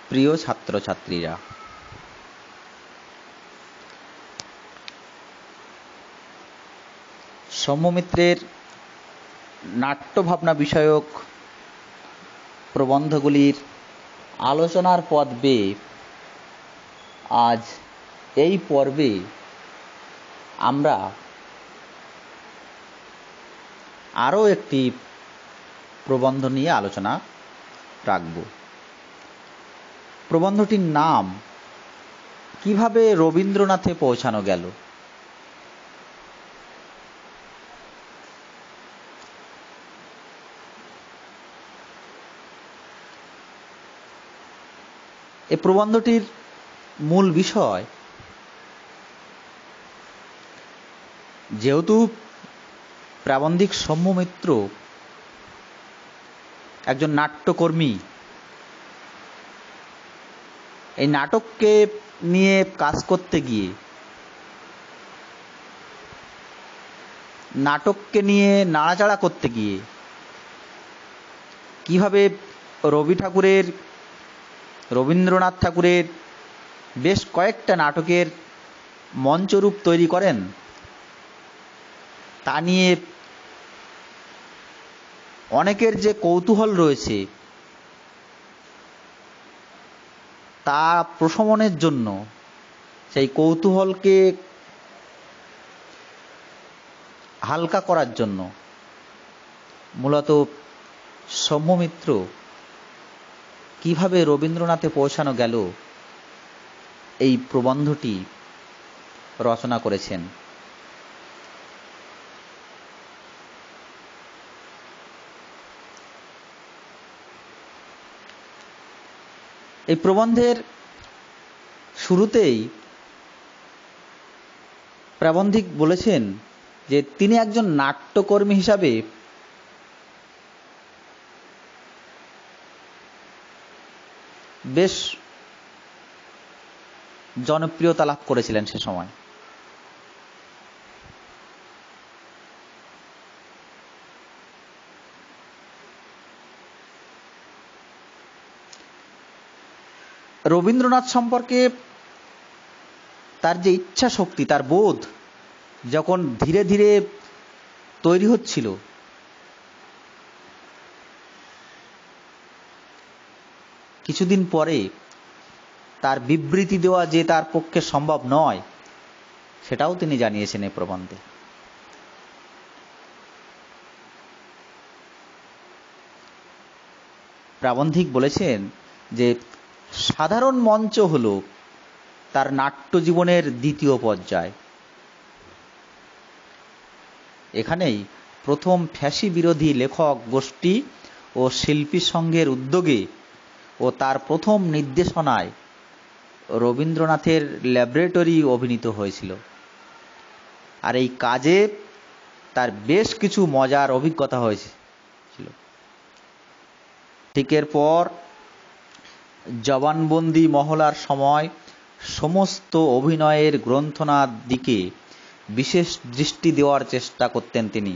প্রিয় ছাত্রছাত্রীরা, সৌম্যমিত্রের নাট্যভাবনা বিষয়ক প্রবন্ধগুলির আলোচনার পথ বেয়ে আজ এই পর্বে আমরা আরও একটি প্রবন্ধ নিয়ে আলোচনা রাখব। প্রবন্ধটির নাম কিভাবে রবীন্দ্রনাথে পৌঁছানো গেল। এই প্রবন্ধটির মূল বিষয়, যেহেতু প্রাবন্ধিক সৌম্যমিত্র একজন নাট্যকর্মী, এই নাটককে নিয়ে কাজ করতে গিয়ে, নাটককে নিয়ে নাড়াচাড়া করতে গিয়ে কিভাবে রবীন্দ্রনাথ ঠাকুরের বেশ কয়েকটা নাটকের মঞ্চরূপ তৈরি করেন, তা নিয়ে অনেকের যে কৌতূহল রয়েছে তা প্রশমনের জন্য, সেই কৌতূহলকে হালকা করার জন্য মূলত সৌম্যমিত্র কিভাবে রবীন্দ্রনাথে পৌঁছানো গেল এই প্রবন্ধটি রচনা করেছেন। এই প্রবন্ধের শুরুতেই প্রাবন্ধিক বলেছেন যে তিনি একজন নাট্যকর্মী হিসাবে বেশ জনপ্রিয়তা লাভ করেছিলেন সে সময়। রবীন্দ্রনাথ সম্পর্কে তার যে ইচ্ছা শক্তি, তার বোধ যখন ধীরে ধীরে তৈরি হচ্ছিল, কিছুদিন পরে তার বিবৃতি দেওয়া যে তার পক্ষে সম্ভব নয়, সেটাও তিনি জানিয়েছেন এই প্রবন্ধে। প্রাবন্ধিক বলেছেন যে সাধারণ মঞ্চ হল তার নাট্য জীবনের দ্বিতীয় পর্যায়। এখানেই প্রথম ফ্যাসি বিরোধী লেখক গোষ্ঠী ও শিল্পী সংঘের উদ্যোগে ও তার প্রথম নির্দেশনায় রবীন্দ্রনাথের ল্যাবরেটরি অভিনীত হয়েছিল। আর এই কাজে তার বেশ কিছু মজার অভিজ্ঞতা হয়েছিল। ঠিক এরপর জবানবন্দি মহলার সময় সমস্ত অভিনয়ের গ্রন্থনার দিকে বিশেষ দৃষ্টি দেওয়ার চেষ্টা করতেন তিনি।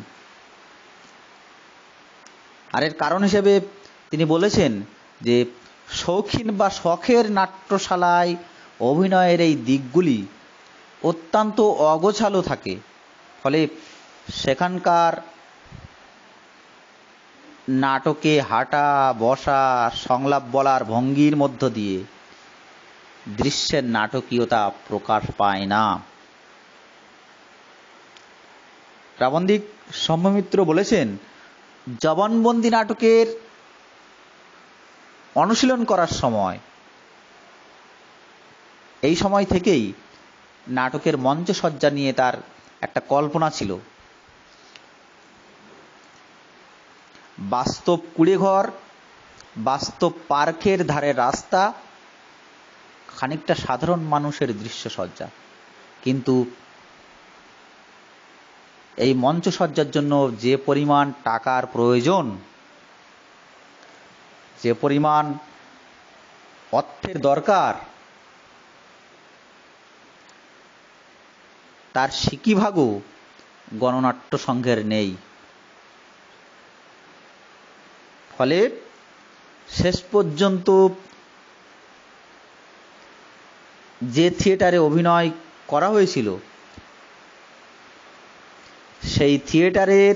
আর এর কারণ হিসেবে তিনি বলেছেন যে শৌখিন বা শখের নাট্যশালায় অভিনয়ের এই দিকগুলি অত্যন্ত অগোছালো থাকে, ফলে সেখানকার নাটকে হাঁটা, বসা, সংলাপ বলার ভঙ্গির মধ্য দিয়ে দৃশ্যের নাটকীয়তা প্রকাশ পায় না। প্রাবন্ধিক সৌম্যমিত্র বলেছেন, জবানবন্দি নাটকের অনুশীলন করার সময়, এই সময় থেকেই নাটকের মঞ্চসজ্জা নিয়ে তার একটা কল্পনা ছিল। বাস্তব কুড়েঘর, বাস্তব পার্কের ধারে রাস্তা, খানিকটা সাধারণ মানুষের দৃশ্যসজ্জা। কিন্তু এই মঞ্চসজ্জার জন্য যে পরিমাণ টাকার প্রয়োজন, যে পরিমাণ অর্থের দরকার, তার সিকিভাগও গণনাট্য সংঘের নেই। ফলে শেষ পর্যন্ত যে থিয়েটারে অভিনয় করা হয়েছিল সেই থিয়েটারের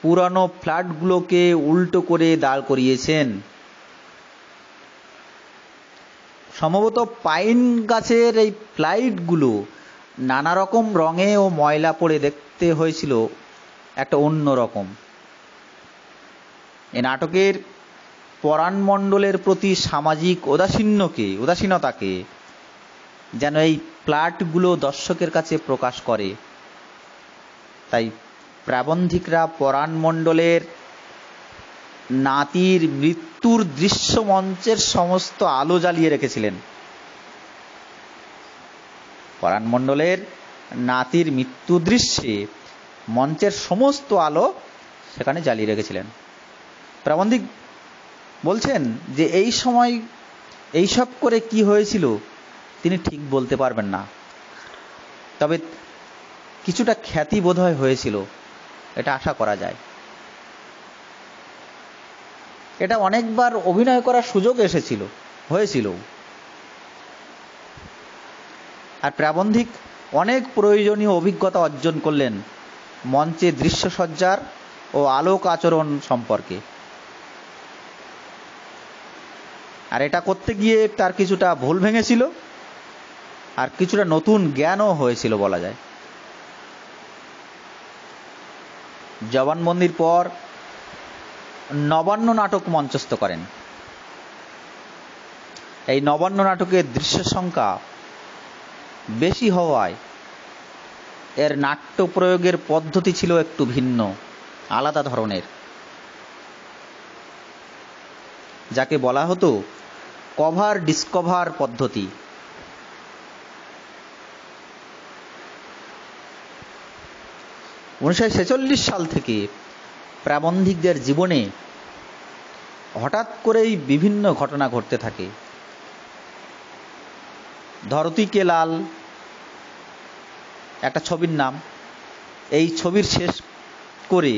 পুরানো ফ্ল্যাটগুলোকে উল্টো করে দাঁড় করিয়েছেন। সম্ভবত পাইন গাছের এই ফ্লাইটগুলো নানা রকম রঙে ও ময়লা পড়ে দেখতে হয়েছিল একটা অন্য রকম। এই নাটকের পরাণমণ্ডলের প্রতি সামাজিক উদাসীনতাকে যেন এই ফ্ল্যাটগুলো দর্শকের কাছে প্রকাশ করে। তাই প্রাবন্ধিকরা পরাণমণ্ডলের নাতির মৃত্যুর দৃশ্য মঞ্চের সমস্ত আলো জ্বালিয়ে রেখেছিলেন। পরাণমণ্ডলের নাতির মৃত্যু দৃশ্যে মঞ্চের সমস্ত আলো সেখানে জ্বালিয়ে রেখেছিলেন। প্রাবন্ধিক বলছেন যে এই সময় এইসব করে কি হয়েছিল তিনি ঠিক বলতে পারবেন না, তবে কিছুটা খ্যাতি বোধহয় হয়েছিল, এটা আশা করা যায়। এটা অনেকবার অভিনয় করার সুযোগ হয়েছিল। আর প্রাবন্ধিক অনেক প্রয়োজনীয় অভিজ্ঞতা অর্জন করলেন মঞ্চে দৃশ্যসজ্জার ও আলোক আচরণ সম্পর্কে। আর এটা করতে গিয়ে তার কিছুটা ভুল ভেঙেছিল আর কিছুটা নতুন জ্ঞানও হয়েছিল বলা যায়। জবানবন্দির পর নবান্ন নাটক মঞ্চস্থ করেন। এই নবান্ন নাটকের দৃশ্য সংখ্যা বেশি হওয়ায় এর নাট্য প্রয়োগের পদ্ধতি ছিল একটু ভিন্ন, আলাদা ধরনের, যাকে বলা হতো কভার ডিসকভার পদ্ধতি। (1946 সাল থেকে প্রাবন্ধিকদের জীবনে হঠাৎ করেই বিভিন্ন ঘটনা ঘটতে থাকে। ধরতী কে লাল একটা ছবির নাম। এই ছবির শেষ করে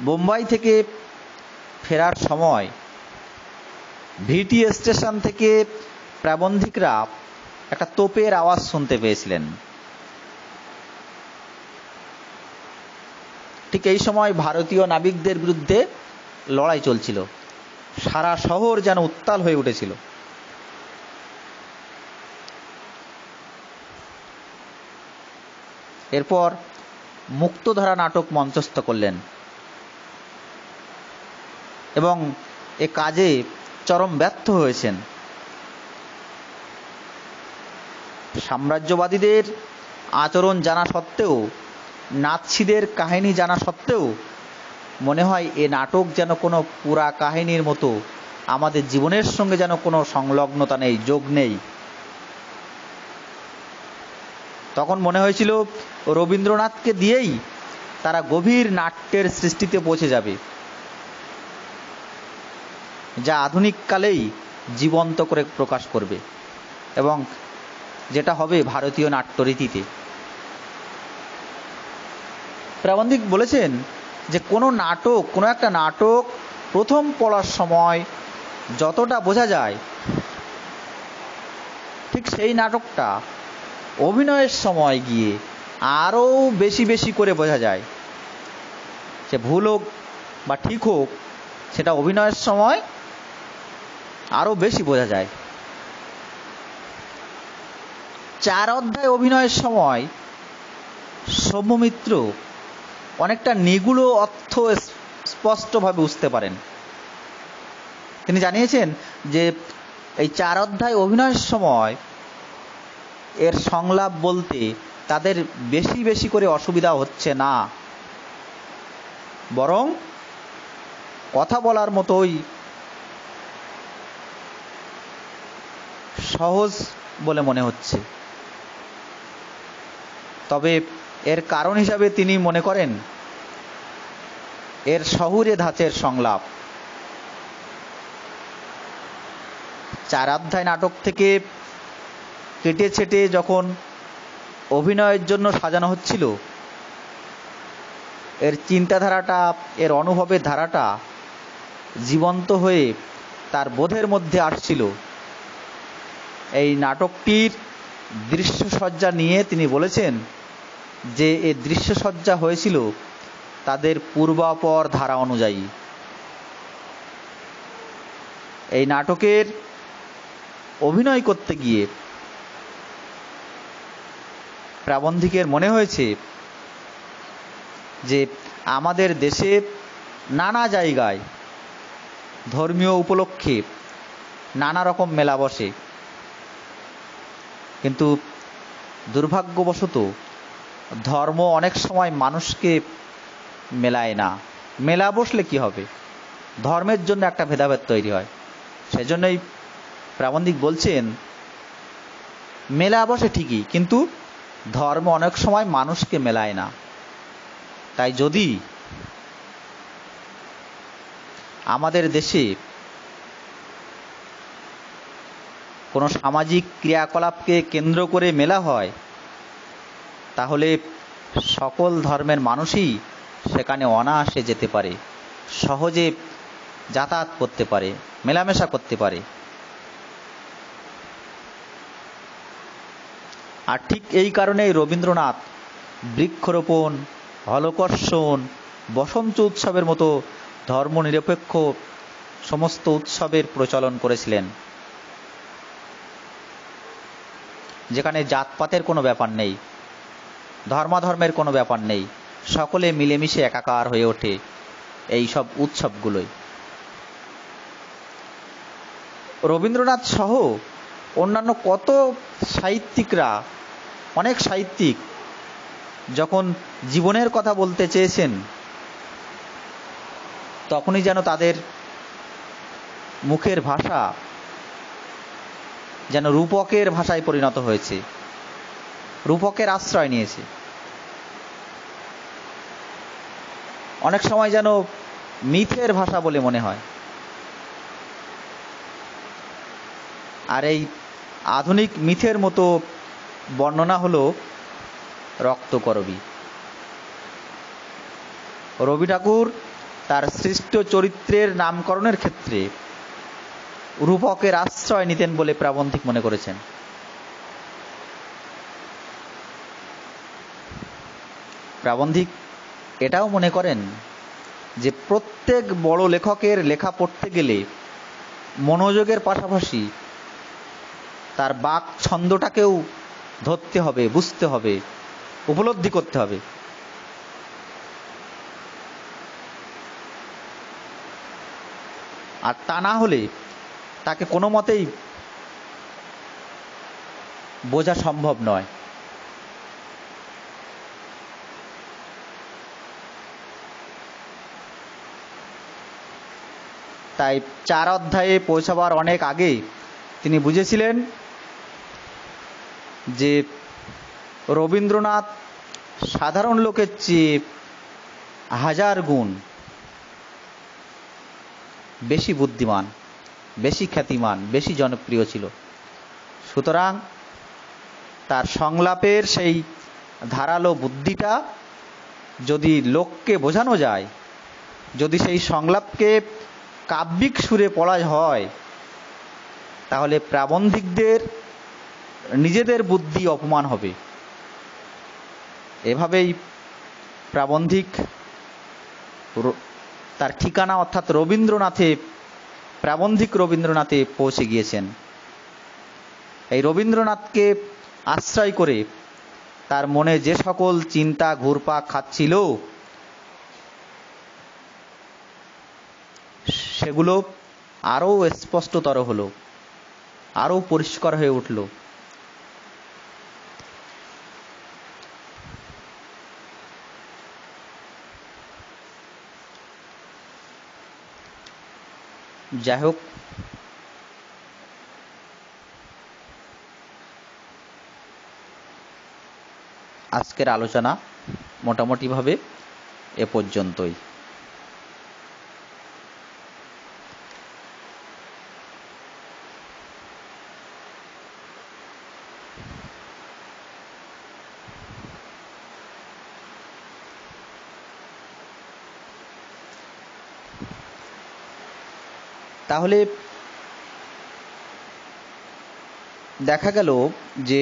বোম্বাই থেকে ফেরার সময় ভিটি স্টেশন থেকে প্রাবন্ধিকরা একটা তোপের আওয়াজ শুনতে পেয়েছিলেন। ঠিক এই সময় ভারতীয় নাবিকদের বিরুদ্ধে লড়াই চলছিল। সারা শহর যেন উত্তাল হয়ে উঠেছিল। এরপর মুক্তধারা নাটক মঞ্চস্থ করলেন এবং এ কাজে চরম ব্যর্থ হয়েছেন। সাম্রাজ্যবাদীদের আচরণ জানা সত্ত্বেও, নাৎসিদের কাহিনী জানা সত্ত্বেও মনে হয় এ নাটক যেন কোনো পুরা কাহিনীর মতো আমাদের জীবনের সঙ্গে যেন কোনো সংলগ্নতা নেই, যোগ নেই। তখন মনে হয়েছিল রবীন্দ্রনাথকে দিয়েই তারা গভীর নাট্যের সৃষ্টিতে পৌঁছে যাবে, যা আধুনিক কালেই জীবন্ত করে প্রকাশ করবে এবং যেটা হবে ভারতীয় নাট্যরীতিতে। প্রাবন্ধিক বলেছেন যে কোনো একটা নাটক প্রথম পড়ার সময় যতটা বোঝা যায়, ঠিক সেই নাটকটা অভিনয়ের সময় গিয়ে আরও বেশি বেশি করে বোঝা যায়। সে ভুল হোক বা ঠিক হোক, সেটা অভিনয়ের সময় আরও বেশি বোঝা যায়। 4 অধ্যায় অভিনয়ের সময় সৌম্যমিত্র অনেকটা নিগুড় অর্থ স্পষ্টভাবে বুঝতে পারেন। তিনি জানিয়েছেন যে এই 4 অধ্যায় অভিনয়ের সময় এর সংলাপ বলতে তাদের বেশি বেশি করে অসুবিধা হচ্ছে না, বরং কথা বলার মতোই সহজ বলে মনে হচ্ছে। তবে এর কারণ হিসাবে তিনি মনে করেন এর শহুরে ধাঁচের সংলাপ। 4 অধ্যায় নাটক থেকে কেটে ছেটে যখন অভিনয়ের জন্য সাজানো হচ্ছিল, এর চিন্তাধারাটা, এর অনুভবের ধারাটা জীবন্ত হয়ে তার বোধের মধ্যে আসছিল। এই নাটকটির দৃশ্যসজ্জা নিয়ে তিনি বলেছেন যে এই দৃশ্যসজ্জা হয়েছিল তাদের পূর্বাপর ধারা অনুযায়ী। এই নাটকের অভিনয় করতে গিয়ে প্রাবন্ধিকের মনে হয়েছে যে আমাদের দেশে নানা জায়গায় ধর্মীয় উপলক্ষে নানা রকম মেলা বসে, কিন্তু দুর্ভাগ্যবশত ধর্ম অনেক সময় মানুষকে মেলায় না। মেলা বসলে কি হবে? ধর্মের জন্য একটা ভেদাভেদ তৈরি হয়। সেজন্যই প্রাবন্ধিক বলছেন মেলা বসে ঠিকই, কিন্তু ধর্ম অনেক সময় মানুষকে মেলায় না। তাই যদি আমাদের দেশে কোনো সামাজিক ক্রিয়াকলাপকে কেন্দ্র করে মেলা হয়, তাহলে সকল ধর্মের মানুষই সেখানে অনায়াসে যেতে পারে, সহজে যাতায়াত করতে পারে, মেলামেশা করতে পারে। আর ঠিক এই কারণেই রবীন্দ্রনাথ বৃক্ষরোপণ, হলকর্ষণ, বসন্ত উৎসবের মতো ধর্মনিরপেক্ষ সমস্ত উৎসবের প্রচলন করেছিলেন, যেখানে জাতপাতের কোনো ব্যাপার নেই, ধর্মাধর্মের কোনো ব্যাপার নেই, সকলে মিলেমিশে একাকার হয়ে ওঠে এই সব উৎসবগুলোই। রবীন্দ্রনাথ সহ অন্যান্য কত সাহিত্যিকরা, অনেক সাহিত্যিক যখন জীবনের কথা বলতে চেয়েছেন, তখনই যেন তাদের মুখের ভাষা যেন রূপকের ভাষায় পরিণত হয়েছে, রূপকের আশ্রয় নিয়েছে। অনেক সময় যেন মিথের ভাষা বলে মনে হয়। আর এই আধুনিক মিথের মতো বর্ণনা হলো রক্তকরবী। রবি ঠাকুর তার সৃষ্ট চরিত্রের নামকরণের ক্ষেত্রে রূপকের আশ্রয় নিতেন বলে প্রাবন্ধিক মনে করেছেন। প্রাবন্ধিক এটাও মনে করেন যে প্রত্যেক বড় লেখকের লেখা পড়তে গেলে মনোযোগের পাশাপাশি তার বাক ছন্দটাকেও ধরতে হবে, বুঝতে হবে, উপলব্ধি করতে হবে। আর তা না হলে তাকে কোনো মতেই বোঝা সম্ভব নয়। তাই 4 অধ্যায়ে পৌঁছাবার অনেক আগে তিনি বুঝেছিলেন যে রবীন্দ্রনাথ সাধারণ লোকের চেয়ে 1000 গুণ বেশি বুদ্ধিমান, বেশি খ্যাতিমান, বেশি জনপ্রিয় ছিল। সুতরাং তার সংলাপের সেই ধারালো বুদ্ধিটা যদি লোককে বোঝানো যায়, যদি সেই সংলাপকে কাব্যিক সুরে পড়া হয়, তাহলে প্রাবন্ধিকদের নিজেদের বুদ্ধি অপমান হবে। এভাবেই প্রাবন্ধিক তার ঠিকানা অর্থাৎ রবীন্দ্রনাথে, প্রাবন্ধিক রবীন্দ্রনাথে পৌঁছে গিয়েছেন। এই রবীন্দ্রনাথকে আশ্রয় করে তার মনে যে সকল চিন্তা ঘুরপাক খাচ্ছিল, সেগুলো আরও স্পষ্টতর হলো, আরও পরিষ্কার হয়ে উঠল। যাই হোক, আজকের আলোচনা মোটামুটিভাবে এ পর্যন্তই। তাহলে দেখা গেল যে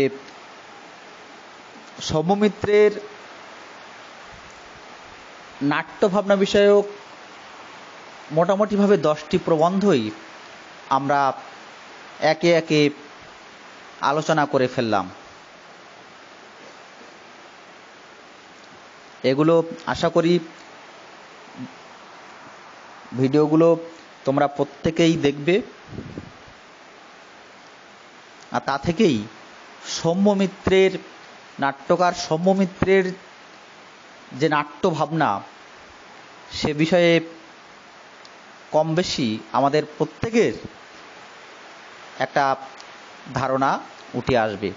সৌম্যমিত্রের নাট্যভাবনা বিষয়ক মোটামুটিভাবে 10টি প্রবন্ধই আমরা একে একে আলোচনা করে ফেললাম। এগুলো আশা করি ভিডিওগুলো তোমরা প্রত্যেকেই দেখবে, আর তা থেকেই সৌম্যমিত্রের নাট্যকার সৌম্যমিত্রের যে নাট্যভাবনা সে বিষয়ে কম বেশি আমাদের প্রত্যেকের একটা ধারণা উঠে আসবে।